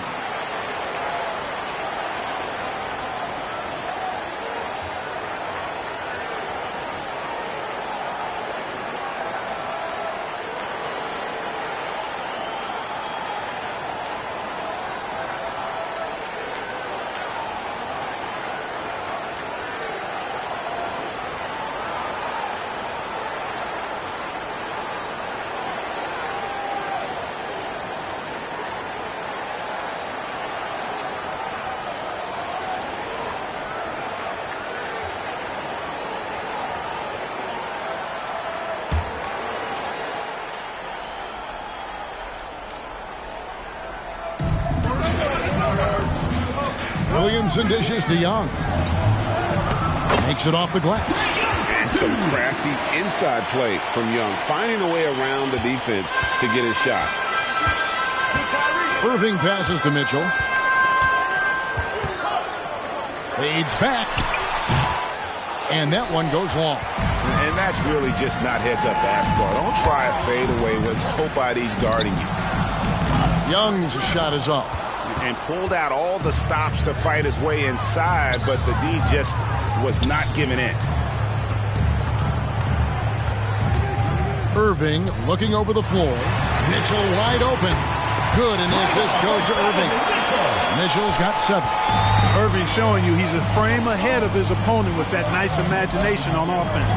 Williamson dishes to Young. Makes it off the glass. And some crafty inside play from Young, finding a way around the defense to get his shot. Irving passes to Mitchell. Fades back. And that one goes long. And that's really just not heads-up basketball. Don't try a fadeaway when nobody's guarding you. Young's shot is off. And pulled out all the stops to fight his way inside, but the D just was not giving in. Irving looking over the floor. Mitchell wide open. Good, and the assist goes to Irving. Mitchell's got 7. Irving showing you he's a frame ahead of his opponent with that nice imagination on offense.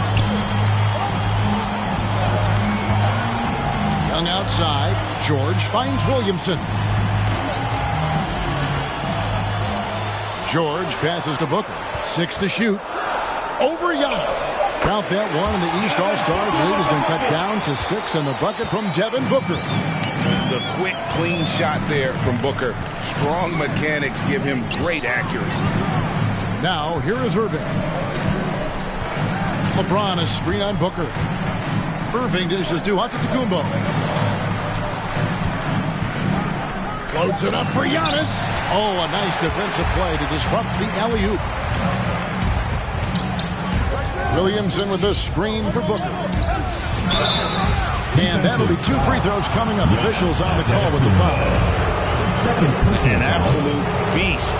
Young outside. George finds Williamson. George passes to Booker. 6 to shoot. Over Giannis. Count that one, and the East All-Stars lead has been cut down to 6, and the bucket from Devin Booker. The quick, clean shot there from Booker. Strong mechanics give him great accuracy. Now, here is Irving. LeBron is screen on Booker. Irving dishes to Antetokounmpo. Floats it up for Giannis. Oh, a nice defensive play to disrupt the alley-oop. Williamson with the screen for Booker. And that'll be 2 free throws coming up. Officials on the call with the foul. An absolute beast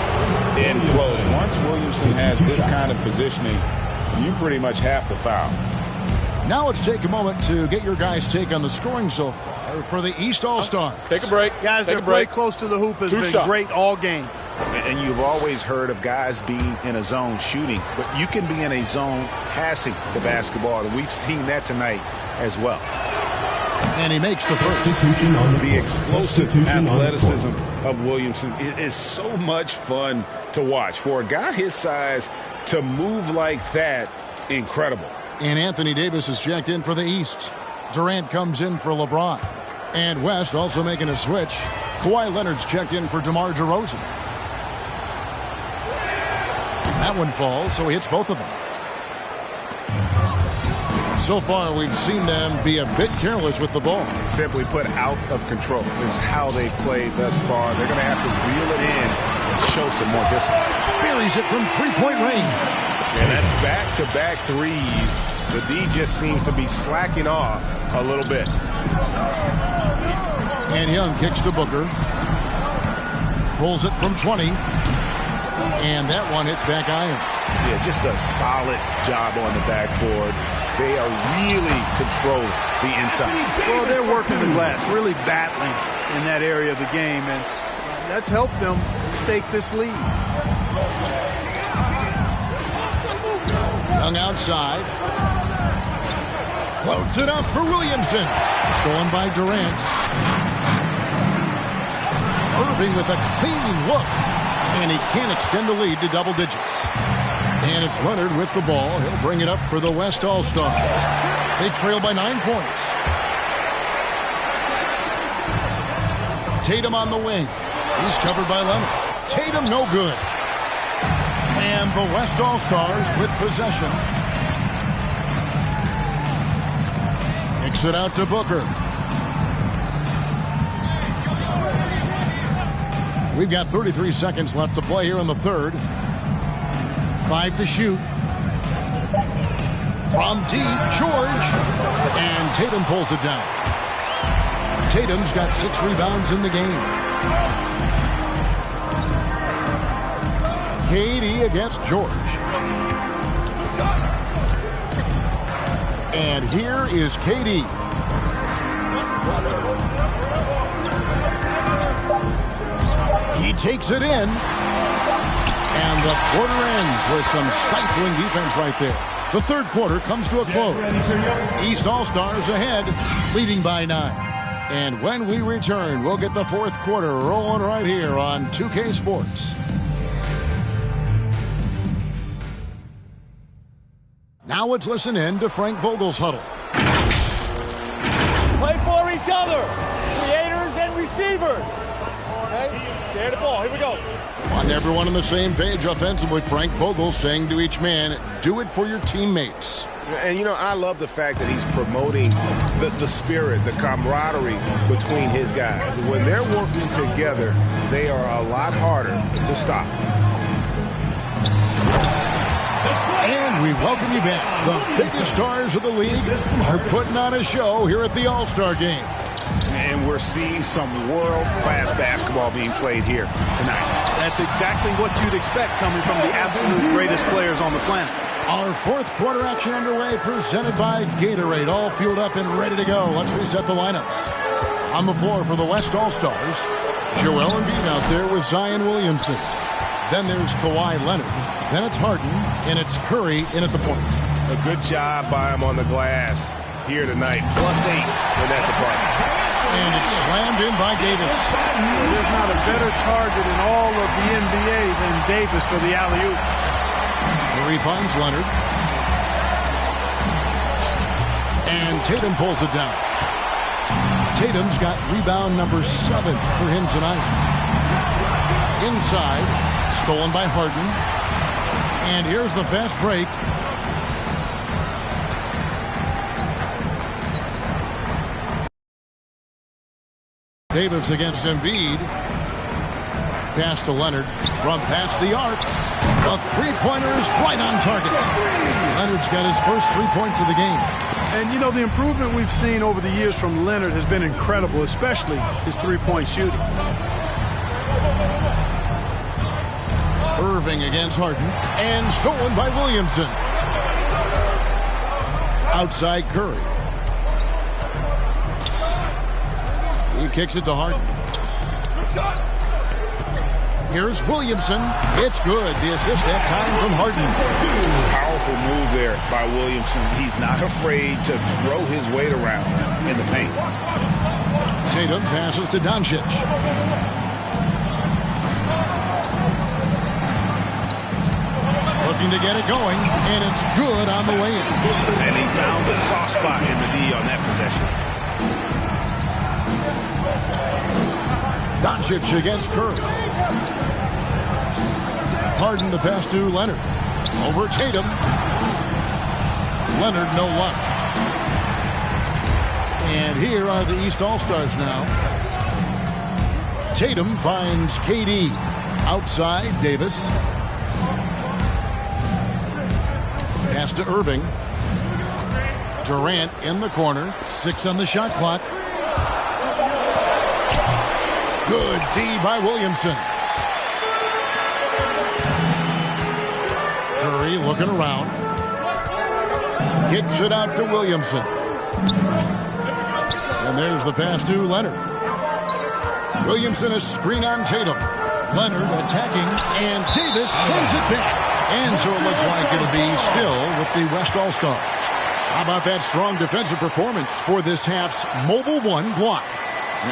in close. Once Williamson has this kind of positioning, you pretty much have to foul. Now let's take a moment to get your guys' take on the scoring so far for the East All-Stars. Take a break. Guys, their play close to the hoop has been great all game. And you've always heard of guys being in a zone shooting, but you can be in a zone passing the basketball, and we've seen that tonight as well. And he makes the first. The explosive athleticism of Williamson is so much fun to watch. For a guy his size to move like that, incredible. And Anthony Davis is checked in for the East. Durant comes in for LeBron. And West also making a switch. Kawhi Leonard's checked in for DeMar DeRozan. That one falls, so he hits both of them. So far, we've seen them be a bit careless with the ball. Simply put, out of control is how they played thus far. They're going to have to reel it in and show some more discipline. Buries it from three-point range. And that's back-to-back threes. The D just seems to be slacking off a little bit. And Young kicks to Booker. Pulls it from 20. And that one hits back iron. Yeah, just a solid job on the backboard. They are really controlling the inside. Well, they're working the glass, really battling in that area of the game, and that's helped them stake this lead. Young outside. Floats it up for Williamson. Stolen by Durant. Irving with a clean look. And he can't extend the lead to double digits. And it's Leonard with the ball. He'll bring it up for the West All-Stars. They trail by 9 points. Tatum on the wing. He's covered by Leonard. Tatum no good. And the West All-Stars with possession. Kicks it out to Booker. We've got 33 seconds left to play here in the third. 5 to shoot. From deep, George. And Tatum pulls it down. Tatum's got 6 rebounds in the game. KD against George. And here is KD. He takes it in. And the quarter ends with some stifling defense right there. The third quarter comes to a close. East All-Stars ahead, leading by 9. And when we return, we'll get the fourth quarter rolling right here on 2K Sports. Now let's listen in to Frank Vogel's huddle. Play for each other, creators and receivers. Okay, share the ball. Here we go. On everyone on the same page offensively, Frank Vogel saying to each man, do it for your teammates. And, you know, I love the fact that he's promoting the spirit, the camaraderie between his guys. When they're working together, they are a lot harder to stop. And we welcome you back. The biggest stars of the league are putting on a show here at the All-Star Game. And we're seeing some world-class basketball being played here tonight. That's exactly what you'd expect coming from the absolute greatest players on the planet. Our fourth quarter action underway, presented by Gatorade. All fueled up and ready to go. Let's reset the lineups. On the floor for the West All-Stars, Joel Embiid out there with Zion Williamson. Then there's Kawhi Leonard. Then it's Harden, and it's Curry in at the point. A good job by him on the glass here tonight. +8 in that department. And it's slammed in by Davis. There's not a better target in all of the NBA than Davis for the alley-oop. Here he finds Leonard. And Tatum pulls it down. Tatum's got rebound number 7 for him tonight. Inside, stolen by Harden. And here's the fast break. Davis against Embiid. Pass to Leonard from past the arc. The three-pointer is right on target. Leonard's got his first 3 points of the game. And, you know, the improvement we've seen over the years from Leonard has been incredible, especially his three-point shooting. Irving against Harden. And stolen by Williamson. Outside Curry. He kicks it to Harden. Here's Williamson. It's good. The assist that time from Harden. Powerful move there by Williamson. He's not afraid to throw his weight around in the paint. Tatum passes to Doncic. Looking to get it going, and it's good on the way-in. And he found the soft spot in the D on that possession. Doncic against Curry. Harden the pass to Leonard. Over Tatum. Leonard, no luck. And here are the East All-Stars now. Tatum finds KD. Outside, Davis. Pass to Irving. Durant in the corner. 6 on the shot clock. Good D by Williamson. Curry looking around. Kicks it out to Williamson. And there's the pass to Leonard. Williamson a screen on Tatum. Leonard attacking, and Davis sends it back. And so it looks like it'll be still with the West All-Stars. How about that strong defensive performance for this half's Mobile One block?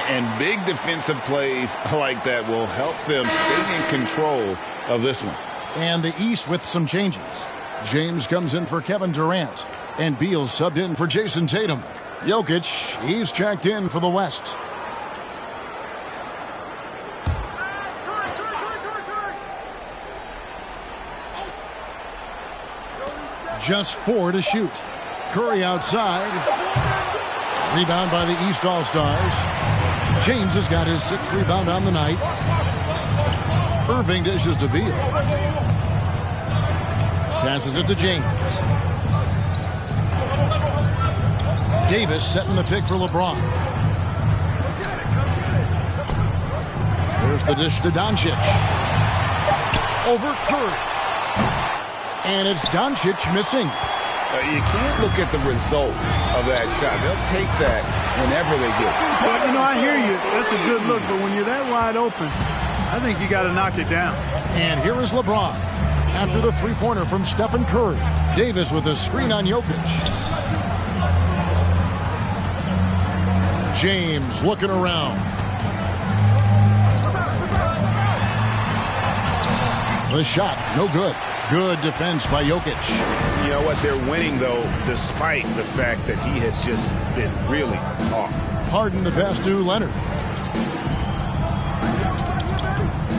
And big defensive plays like that will help them stay in control of this one. And the East with some changes. James comes in for Kevin Durant. And Beal subbed in for Jason Tatum. Jokic, he's checked in for the West. Just 4 to shoot. Curry outside. Rebound by the East All-Stars. James has got his 6th rebound on the night. Irving dishes to Beal. Passes it to James. Davis setting the pick for LeBron. There's the dish to Doncic. Over Curry. And it's Doncic missing. You can't look at the result of that shot. They'll take that whenever they get it. Well, you know, I hear you. That's a good look. But when you're that wide open, I think you got to knock it down. And here is LeBron. After the three-pointer from Stephen Curry. Davis with a screen on Jokic. James looking around. The shot, no good. Good defense by Jokic. You know what? They're winning, though, despite the fact that he has just been really off. Harden the pass to Leonard.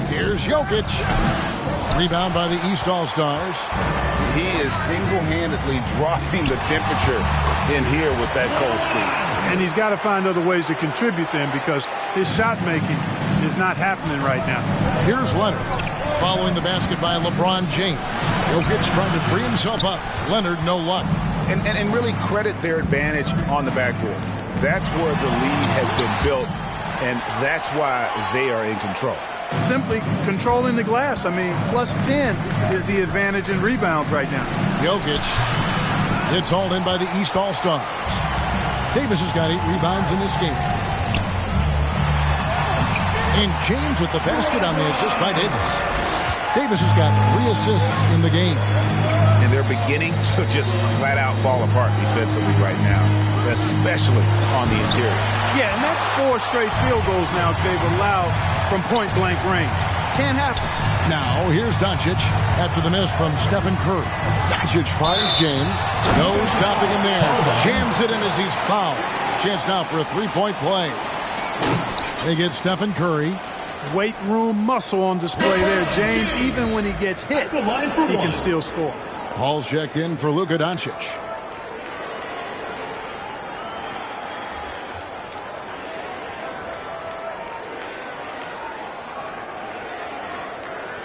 Here's Jokic. Rebound by the East All-Stars. He is single-handedly dropping the temperature in here with that cold streak. And he's got to find other ways to contribute then, because his shot making is not happening right now. Here's Leonard. Following the basket by LeBron James. Jokic trying to free himself up. Leonard, no luck. And really credit their advantage on the backboard. That's where the lead has been built, and that's why they are in control. Simply controlling the glass. I mean, plus 10 is the advantage in rebounds right now. Jokic. It's hauled in by the East All-Stars. Davis has got 8 rebounds in this game. And James with the basket on the assist by Davis. Davis has got 3 assists in the game. And they're beginning to just flat out fall apart defensively right now, especially on the interior. Yeah, and that's 4 straight field goals now they've allowed from point-blank range. Can't happen. Now, here's Doncic after the miss from Stephen Curry. Doncic fires James. No stopping him there. Jams it in as he's fouled. Chance now for a 3-point play. They get Stephen Curry. Weight room muscle on display there. James, even when he gets hit, he can still score. Paul's checked in for Luka Doncic.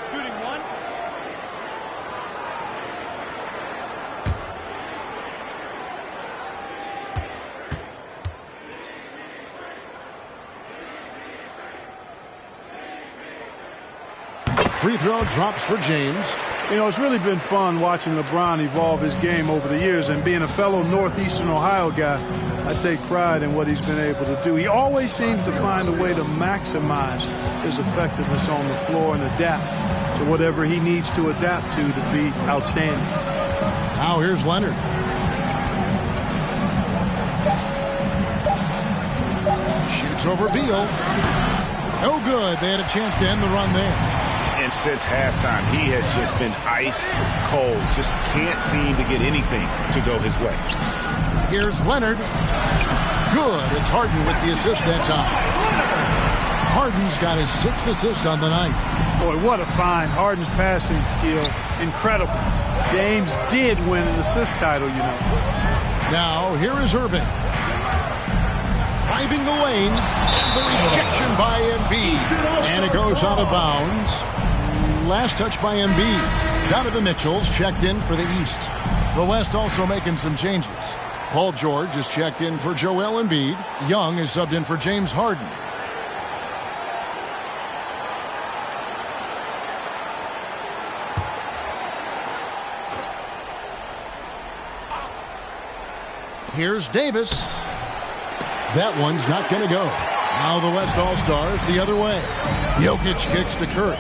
Shooting 1. Free throw drops for James. You know, it's really been fun watching LeBron evolve his game over the years, and being a fellow Northeastern Ohio guy, I take pride in what he's been able to do. He always seems to find a way to maximize his effectiveness on the floor and adapt to whatever he needs to adapt to be outstanding. Now here's Leonard. Shoots over Beal. No good. They had a chance to end the run there. And since halftime, he has just been ice cold. Just can't seem to get anything to go his way. Here's Leonard. Good. It's Harden with the assist that time. Harden's got his 6th assist on the night. Boy, what a find. Harden's passing skill, incredible. James did win an assist title, you know. Now, here is Irving. Driving the lane. And the rejection by Embiid. And it goes out of bounds. Last touch by Embiid. Donovan Mitchell's checked in for the East. The West also making some changes. Paul George is checked in for Joel Embiid. Young is subbed in for James Harden. Here's Davis. That one's not going to go. Now the West All-Stars the other way. Jokic kicks to Curry.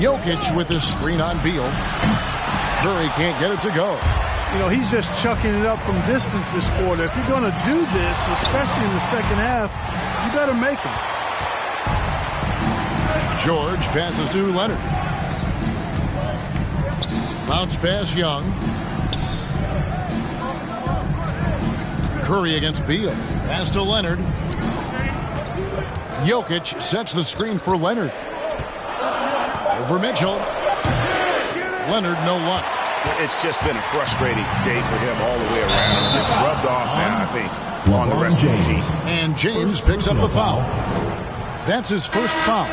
Jokic with his screen on Beal. Curry can't get it to go. You know, he's just chucking it up from distance this quarter. If you're going to do this, especially in the second half, you better make them. George passes to Leonard. Bounce pass Young. Curry against Beal. Pass to Leonard. Jokic sets the screen for Leonard. Over Mitchell. Leonard, no luck. It's just been a frustrating day for him all the way around. It's rubbed off now, I think, on the rest of the team. And James picks up the foul. That's his first foul.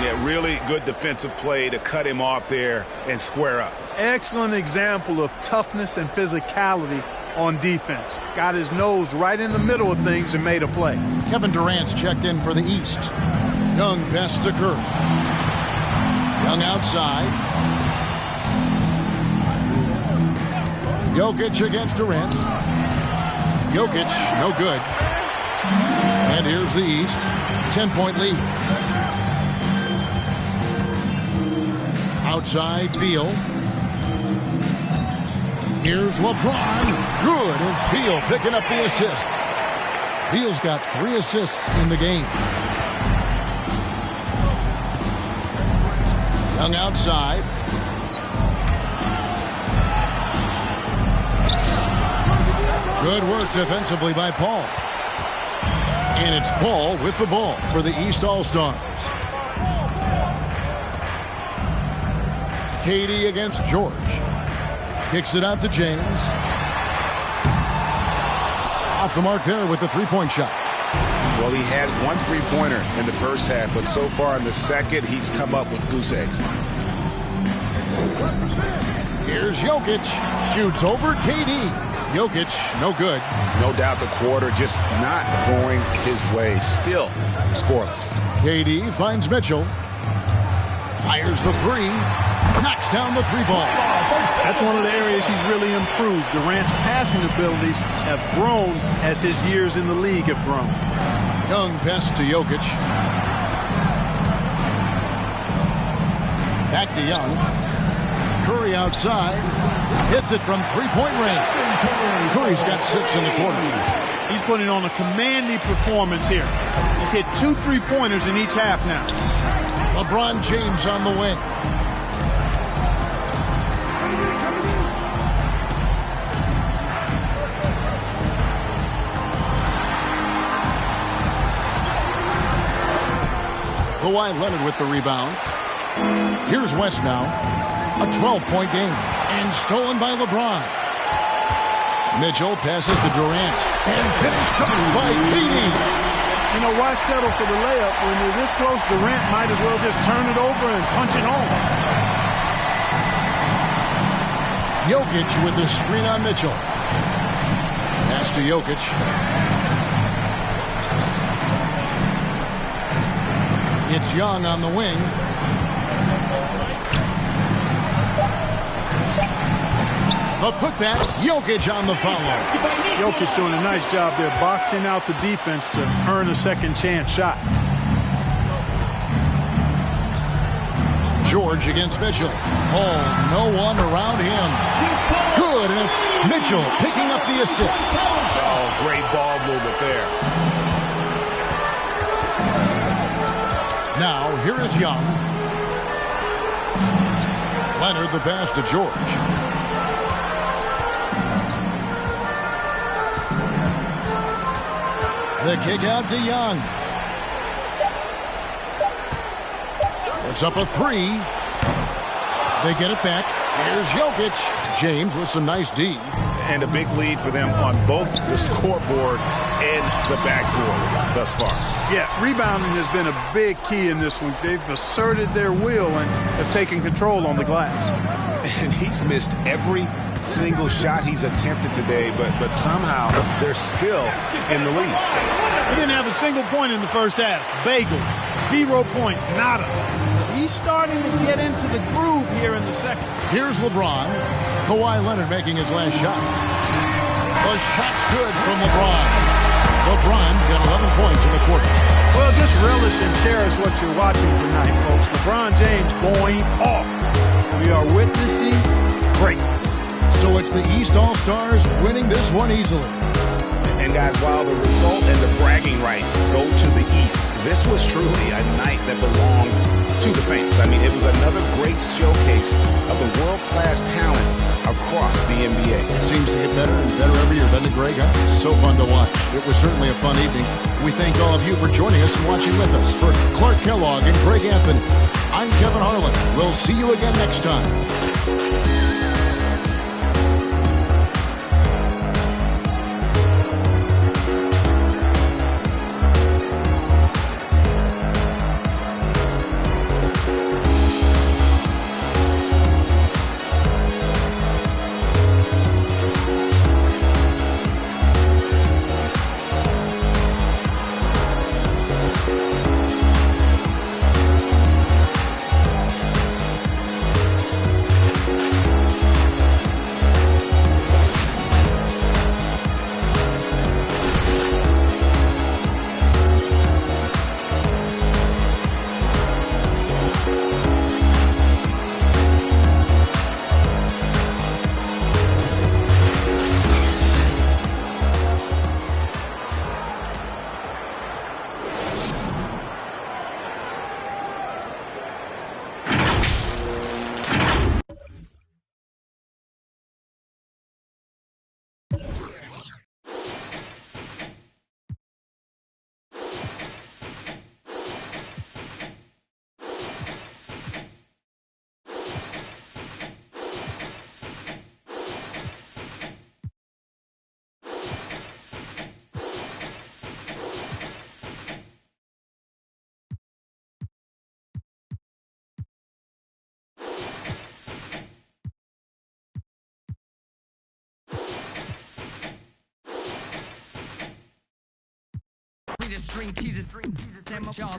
Yeah, really good defensive play to cut him off there and square up. Excellent example of toughness and physicality on defense. Got his nose right in the middle of things and made a play. Kevin Durant's checked in for the East. Young pass to Curry. Young outside. Jokic against Durant. Jokic, no good. And here's the East. 10-point lead. Outside, Beal. Here's LeBron. Good. It's Beal picking up the assist. Beal's got 3 assists in the game. Young outside. Good work defensively by Paul. And it's Paul with the ball for the East All-Stars. KD against George. Kicks it out to James. Off the mark there with the three-point shot. Well, he had 1 3-pointer in the first half, but so far in the second, he's come up with goose eggs. Here's Jokic. Shoots over KD. Jokic, no good. No doubt the quarter just not going his way. Still scoreless. KD finds Mitchell. Fires the 3. Knocks down the 3-ball. That's one of the areas he's really improved. Durant's passing abilities have grown as his years in the league have grown. Young pass to Jokic. Back to Young. Curry outside. Hits it from 3-point range. Curry's got 6 in the quarter. He's putting on a commanding performance here. He's hit 2 3-pointers in each half now. LeBron James on the wing. Kawhi Leonard with the rebound. Here's West now. A 12-point game. And stolen by LeBron. Mitchell passes to Durant. And finished by KD. You know, why settle for the layup when you're this close? Durant might as well just turn it over and punch it home. Jokic with the screen on Mitchell. Pass to Jokic. It's Young on the wing. The putback, Jokic on the follow. Jokic doing a nice job there, boxing out the defense to earn a second chance shot. George against Mitchell. Oh, no one around him. Good, and it's Mitchell picking up the assist. Oh, great ball movement there. Now, here is Young. Leonard the pass to George. The kick out to Young. It's up a three. They get it back. Here's Jokic. James with some nice D. And a big lead for them on both the scoreboard and the backboard thus far. Yeah, rebounding has been a big key in this one. They've asserted their will and have taken control on the glass. And he's missed every single shot he's attempted today, but somehow they're still in the lead. He didn't have a single point in the first half. Bagel, 0 points, nada. He's starting to get into the groove here in the second. Here's LeBron. Kawhi Leonard making his last shot. The shot's good from LeBron. LeBron's got 11 points in the quarter. Well, just relish and cherish what you're watching tonight, folks. LeBron James going off. We are witnessing greatness. So it's the East All-Stars winning this one easily. And guys, while the result and the bragging rights go to the East, this was truly a night that belonged to the fans. I mean, it was another great showcase of the world-class talent across the NBA. It seems to get better and better every year, doesn't it, Greg? So fun to watch. It was certainly a fun evening. We thank all of you for joining us and watching with us. For Clark Kellogg and Greg Anthony, I'm Kevin Harlan. We'll see you again next time. String teasers, that much y'all